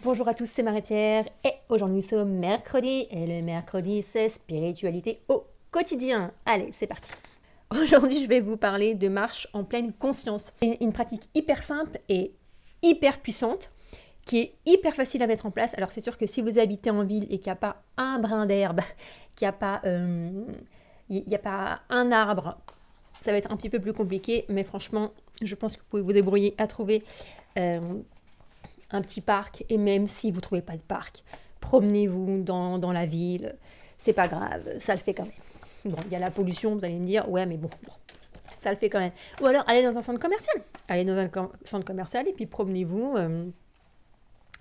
Bonjour à tous, c'est Marie-Pierre et aujourd'hui nous sommes mercredi et le mercredi c'est spiritualité au quotidien. Allez, c'est parti. Aujourd'hui je vais vous parler de marche en pleine conscience. C'est une pratique hyper simple et hyper puissante qui est hyper facile à mettre en place. Alors c'est sûr que si vous habitez en ville et qu'il n'y a pas un brin d'herbe, qu'il n'y a pas, y a pas un arbre, ça va être un petit peu plus compliqué, mais franchement je pense que vous pouvez vous débrouiller à trouver un petit parc, et même si vous ne trouvez pas de parc, promenez-vous dans la ville, c'est pas grave, ça le fait quand même. Bon, il y a la pollution, vous allez me dire, ouais, mais bon, ça le fait quand même. Ou alors, allez dans un centre commercial. Allez dans un centre commercial et puis promenez-vous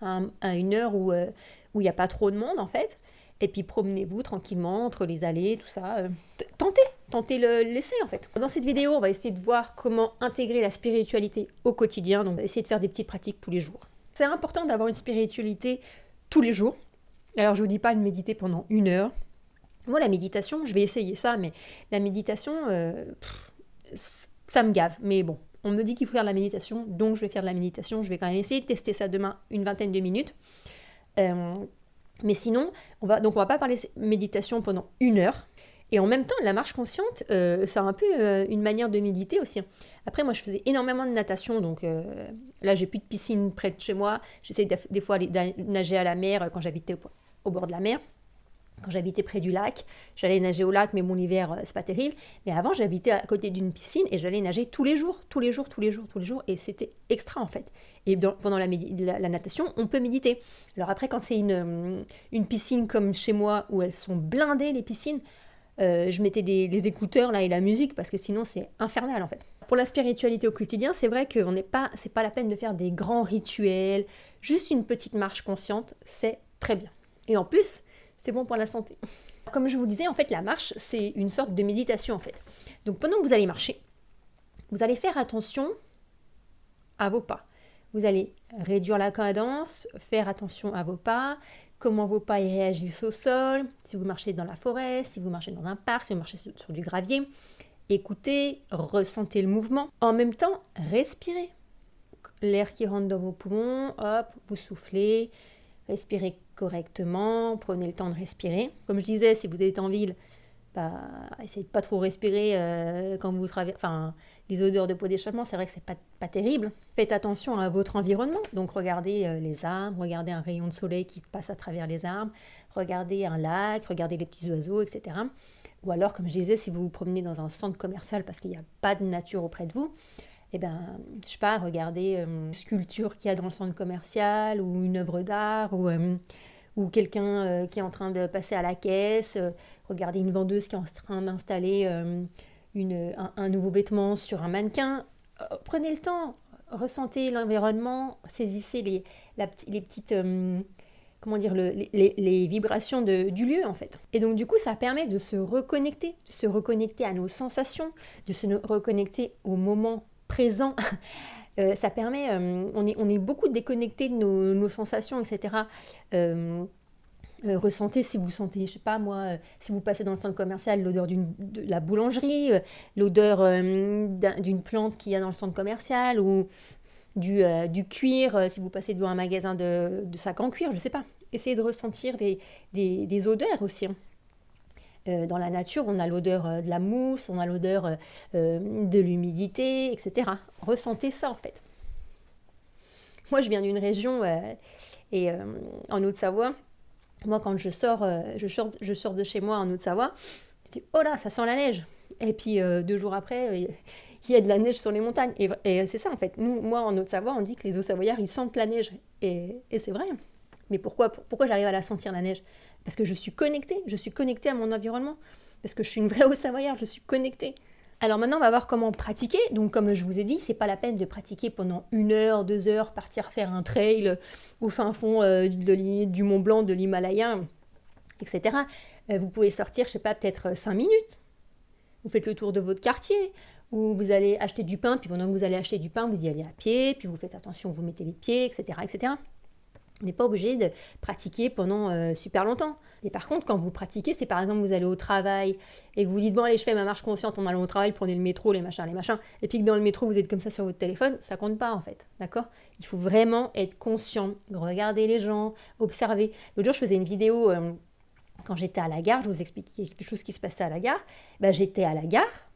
à une heure où il n'y a pas trop de monde, en fait. Et puis promenez-vous tranquillement entre les allées, tout ça. Tentez l'essai, en fait. Dans cette vidéo, on va essayer de voir comment intégrer la spiritualité au quotidien. Donc, on va essayer de faire des petites pratiques tous les jours. C'est important d'avoir une spiritualité tous les jours. Alors, je ne vous dis pas de méditer pendant 1 heure. Moi, la méditation, je vais essayer ça, mais la méditation, ça me gave. Mais bon, on me dit qu'il faut faire de la méditation, donc je vais faire de la méditation. Je vais quand même essayer de tester ça demain, une vingtaine de minutes. Mais sinon, on va pas parler de méditation pendant 1 heure. Et en même temps, la marche consciente, c'est un peu une manière de méditer aussi. Après, moi, je faisais énormément de natation, donc là, j'ai plus de piscine près de chez moi. J'essaie des fois d'aller nager à la mer quand j'habitais au bord de la mer. Quand j'habitais près du lac, j'allais nager au lac, mais bon, l'hiver, c'est pas terrible. Mais avant, j'habitais à côté d'une piscine et j'allais nager tous les jours, et c'était extra en fait. Et pendant la natation, on peut méditer. Alors après, quand c'est une piscine comme chez moi, où elles sont blindées, les piscines, je mettais les écouteurs là et la musique parce que sinon c'est infernal en fait. Pour la spiritualité au quotidien, c'est vrai que c'est pas la peine de faire des grands rituels, juste une petite marche consciente, c'est très bien. Et en plus, c'est bon pour la santé. Comme je vous disais, en fait, la marche, c'est une sorte de méditation en fait. Donc pendant que vous allez marcher, vous allez faire attention à vos pas. Vous allez réduire la cadence, faire attention à vos pas, comment vos pas y réagissent au sol, si vous marchez dans la forêt, si vous marchez dans un parc, si vous marchez sur du gravier. Écoutez, ressentez le mouvement. En même temps, respirez. L'air qui rentre dans vos poumons, hop, vous soufflez, respirez correctement, prenez le temps de respirer. Comme je disais, si vous êtes en ville, essayez de pas trop respirer quand vous traversez. Enfin, les odeurs de peau d'échappement, c'est vrai que c'est pas terrible. Faites attention à votre environnement. Donc regardez les arbres, regardez un rayon de soleil qui passe à travers les arbres, regardez un lac, regardez les petits oiseaux, etc. Ou alors, comme je disais, si vous vous promenez dans un centre commercial parce qu'il n'y a pas de nature auprès de vous, je sais pas, regardez une sculpture qu'il y a dans le centre commercial ou une œuvre d'art ou quelqu'un qui est en train de passer à la caisse, regardez une vendeuse qui est en train d'installer un nouveau vêtement sur un mannequin. Prenez le temps, ressentez l'environnement, saisissez les petites... comment dire, les vibrations du lieu en fait. Et donc du coup ça permet de se reconnecter à nos sensations, de se reconnecter au moment présent. Ça permet, on est beaucoup déconnecté de nos sensations, etc. Ressentez, si vous sentez, je sais pas moi, si vous passez dans le centre commercial, l'odeur de la boulangerie, l'odeur d'une plante qu'il y a dans le centre commercial, ou du cuir, si vous passez devant un magasin de sacs en cuir, je sais pas. Essayez de ressentir des odeurs aussi. Dans la nature, on a l'odeur de la mousse, on a l'odeur de l'humidité, etc. Ressentez ça en fait. Moi, je viens d'une région en Haute-Savoie. Moi, quand je sors de chez moi en Haute-Savoie, je dis oh là, ça sent la neige. Et puis 2 jours après, il y a de la neige sur les montagnes. Et c'est ça en fait. Moi, en Haute-Savoie, on dit que les Hauts-Savoyards, ils sentent la neige. Et c'est vrai. Mais pourquoi j'arrive à la sentir la neige ? Parce que je suis connectée à mon environnement. Parce que je suis une vraie Haut-Savoyarde, je suis connectée. Alors maintenant, on va voir comment pratiquer. Donc comme je vous ai dit, c'est pas la peine de pratiquer pendant 1 heure, 2 heures, partir faire un trail au fin fond du Mont Blanc, de l'Himalaya, etc. Vous pouvez sortir, je sais pas, peut-être 5 minutes. Vous faites le tour de votre quartier, ou vous allez acheter du pain, puis pendant que vous allez acheter du pain, vous y allez à pied, puis vous faites attention, vous mettez les pieds, etc., etc. On n'est pas obligé de pratiquer pendant super longtemps. Et par contre, quand vous pratiquez, c'est par exemple vous allez au travail et que vous dites bon allez je fais ma marche consciente en allant au travail, prenez le métro, les machins, et puis que dans le métro vous êtes comme ça sur votre téléphone, ça compte pas en fait, d'accord? Il faut vraiment être conscient, regarder les gens, observer. L'autre jour je faisais une vidéo quand j'étais à la gare, je vous expliquais quelque chose qui se passait à la gare. J'étais à la gare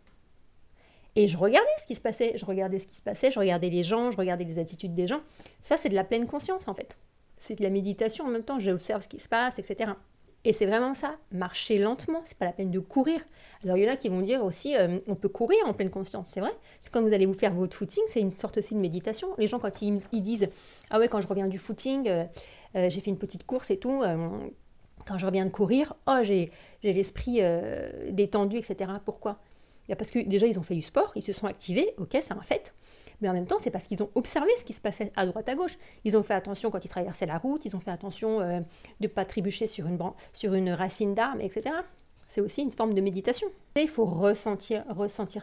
et je regardais ce qui se passait, je regardais les gens, je regardais les attitudes des gens. Ça c'est de la pleine conscience en fait. C'est de la méditation en même temps, j'observe ce qui se passe, etc. Et c'est vraiment ça, marcher lentement, c'est pas la peine de courir. Alors il y en a qui vont dire aussi, on peut courir en pleine conscience, c'est vrai. C'est quand vous allez vous faire votre footing, c'est une sorte aussi de méditation. Les gens quand ils disent, ah ouais quand je reviens du footing, j'ai fait une petite course et tout, quand je reviens de courir, oh j'ai l'esprit détendu, etc. Pourquoi? Parce que déjà ils ont fait du sport, ils se sont activés, ok c'est un fait. Mais en même temps, c'est parce qu'ils ont observé ce qui se passait à droite, à gauche. Ils ont fait attention quand ils traversaient la route, ils ont fait attention de ne pas trébucher sur une racine d'arbre, etc. C'est aussi une forme de méditation. Et il faut ressentir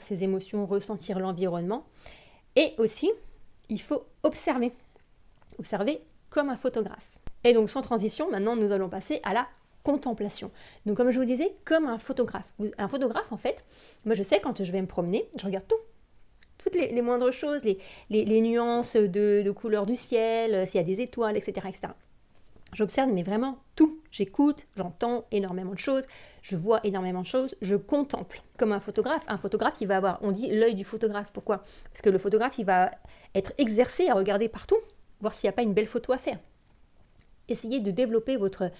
ses émotions, ressentir l'environnement. Et aussi, il faut observer. Observer comme un photographe. Et donc, sans transition, maintenant, nous allons passer à la contemplation. Donc, comme je vous disais, comme un photographe. Un photographe, en fait, moi, je sais, quand je vais me promener, je regarde tout. Toutes les moindres choses, les nuances de couleur du ciel, s'il y a des étoiles, etc. etc. J'observe, mais vraiment tout. J'écoute, j'entends énormément de choses, je vois énormément de choses, je contemple. Comme un photographe, il va avoir, on dit l'œil du photographe. Pourquoi? Parce que le photographe, il va être exercé à regarder partout, voir s'il n'y a pas une belle photo à faire. Essayez de développer votre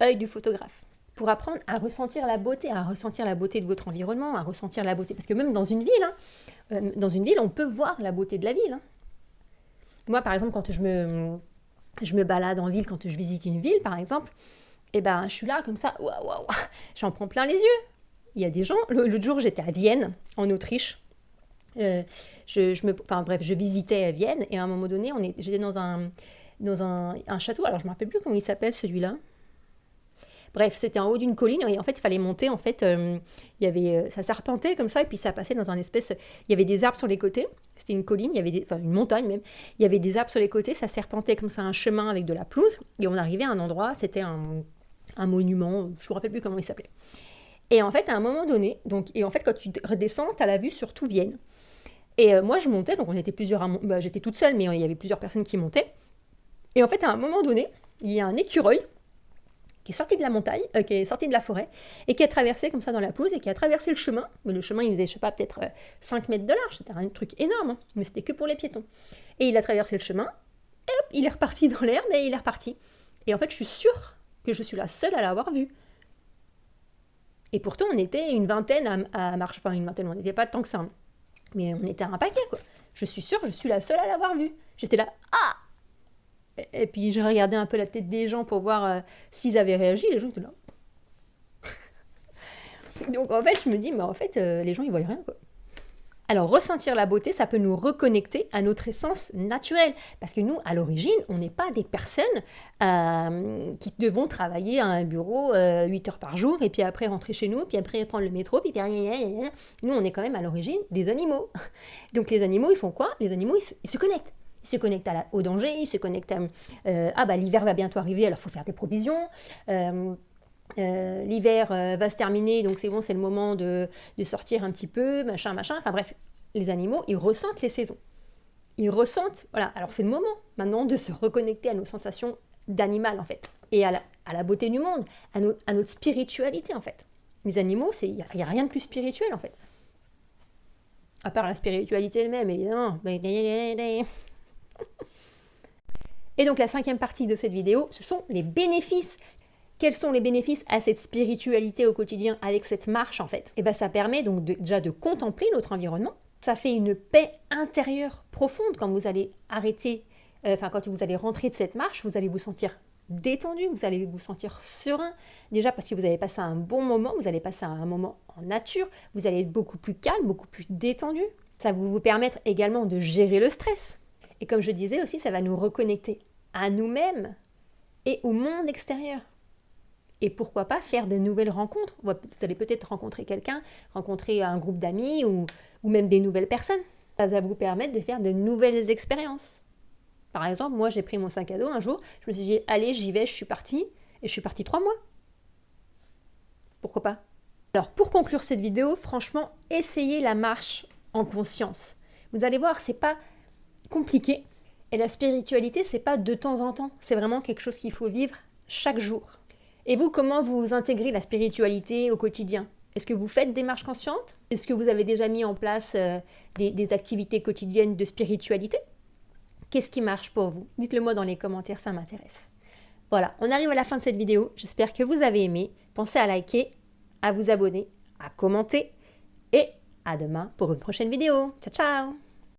œil du photographe pour apprendre à ressentir la beauté de votre environnement, à ressentir la beauté. Parce que même dans une ville, on peut voir la beauté de la ville. Moi, par exemple, quand je me balade en ville, quand je visite une ville, par exemple, je suis là comme ça, waouh, j'en prends plein les yeux. Il y a des gens, l'autre jour, j'étais à Vienne, en Autriche. Je visitais Vienne, et à un moment donné, j'étais dans un château, alors je ne me rappelle plus comment il s'appelle celui-là. Bref, c'était en haut d'une colline et en fait, il fallait monter. En fait, ça serpentait comme ça et puis ça passait dans un espèce... Il y avait des arbres sur les côtés. C'était une colline, une montagne même. Il y avait des arbres sur les côtés, ça serpentait comme ça un chemin avec de la pelouse. Et on arrivait à un endroit, c'était un monument, je ne me rappelle plus comment il s'appelait. Et en fait, à un moment donné, quand tu redescends, tu as la vue sur tout Vienne. Et moi, je montais, donc on était plusieurs j'étais toute seule, mais il y avait plusieurs personnes qui montaient. Et en fait, à un moment donné, il y a un écureuil qui est sorti de la montagne, qui est sorti de la forêt, et qui a traversé comme ça dans la pelouse, et qui a traversé le chemin. Mais le chemin, il faisait, je sais pas, peut-être 5 mètres de large, c'était un truc énorme, mais c'était que pour les piétons. Et il a traversé le chemin, et hop, il est reparti dans l'herbe, et il est reparti. Et en fait, je suis sûre que je suis la seule à l'avoir vu. Et pourtant, on était une vingtaine à marcher, enfin une vingtaine, on n'était pas tant que ça, hein. Mais on était un paquet, quoi. Je suis sûre que je suis la seule à l'avoir vu. J'étais là, ah! Et puis j'ai regardé un peu la tête des gens pour voir s'ils avaient réagi. Les gens étaient là. Donc en fait, je me dis, mais en fait, les gens, ils voient rien, quoi. Alors, ressentir la beauté, ça peut nous reconnecter à notre essence naturelle. Parce que nous, à l'origine, on n'est pas des personnes qui devront travailler à un bureau 8 heures par jour, et puis après rentrer chez nous, puis après prendre le métro, puis nous, on est quand même à l'origine des animaux. Donc les animaux, ils font quoi? Les animaux, ils se connectent. Ils se connectent au danger, ils se connectent à... l'hiver va bientôt arriver, alors il faut faire des provisions. L'hiver va se terminer, donc c'est bon, c'est le moment de sortir un petit peu, machin. Enfin bref, les animaux, ils ressentent les saisons. Ils ressentent, voilà, alors c'est le moment maintenant de se reconnecter à nos sensations d'animal en fait, et à la beauté du monde, à notre spiritualité en fait. Les animaux, il n'y a rien de plus spirituel en fait. À part la spiritualité elle-même, évidemment. Et donc la 5e partie de cette vidéo, ce sont les bénéfices. Quels sont les bénéfices à cette spiritualité au quotidien avec cette marche en fait? Et ça permet donc déjà de contempler notre environnement. Ça fait une paix intérieure profonde quand vous allez quand vous allez rentrer de cette marche, vous allez vous sentir détendu, vous allez vous sentir serein. Déjà parce que vous allez passer un bon moment, vous allez passer un moment en nature, vous allez être beaucoup plus calme, beaucoup plus détendu. Ça va vous permettre également de gérer le stress. Et comme je disais aussi, ça va nous reconnecter à nous-mêmes et au monde extérieur. Et pourquoi pas faire de nouvelles rencontres. Vous allez peut-être rencontrer quelqu'un, rencontrer un groupe d'amis ou même des nouvelles personnes. Ça va vous permettre de faire de nouvelles expériences. Par exemple, moi j'ai pris mon sac à dos un jour, je me suis dit, allez, j'y vais, je suis partie, et je suis partie 3 mois. Pourquoi pas? Alors pour conclure cette vidéo, franchement, essayez la marche en conscience. Vous allez voir, c'est pas compliqué. Et la spiritualité, c'est pas de temps en temps, c'est vraiment quelque chose qu'il faut vivre chaque jour. Et vous, comment vous intégrez la spiritualité au quotidien? Est-ce que vous faites des marches conscientes? Est-ce que vous avez déjà mis en place des activités quotidiennes de spiritualité? Qu'est-ce qui marche pour vous? Dites-le moi dans les commentaires, ça m'intéresse. Voilà, on arrive à la fin de cette vidéo. J'espère que vous avez aimé. Pensez à liker, à vous abonner, à commenter et à demain pour une prochaine vidéo. Ciao, ciao!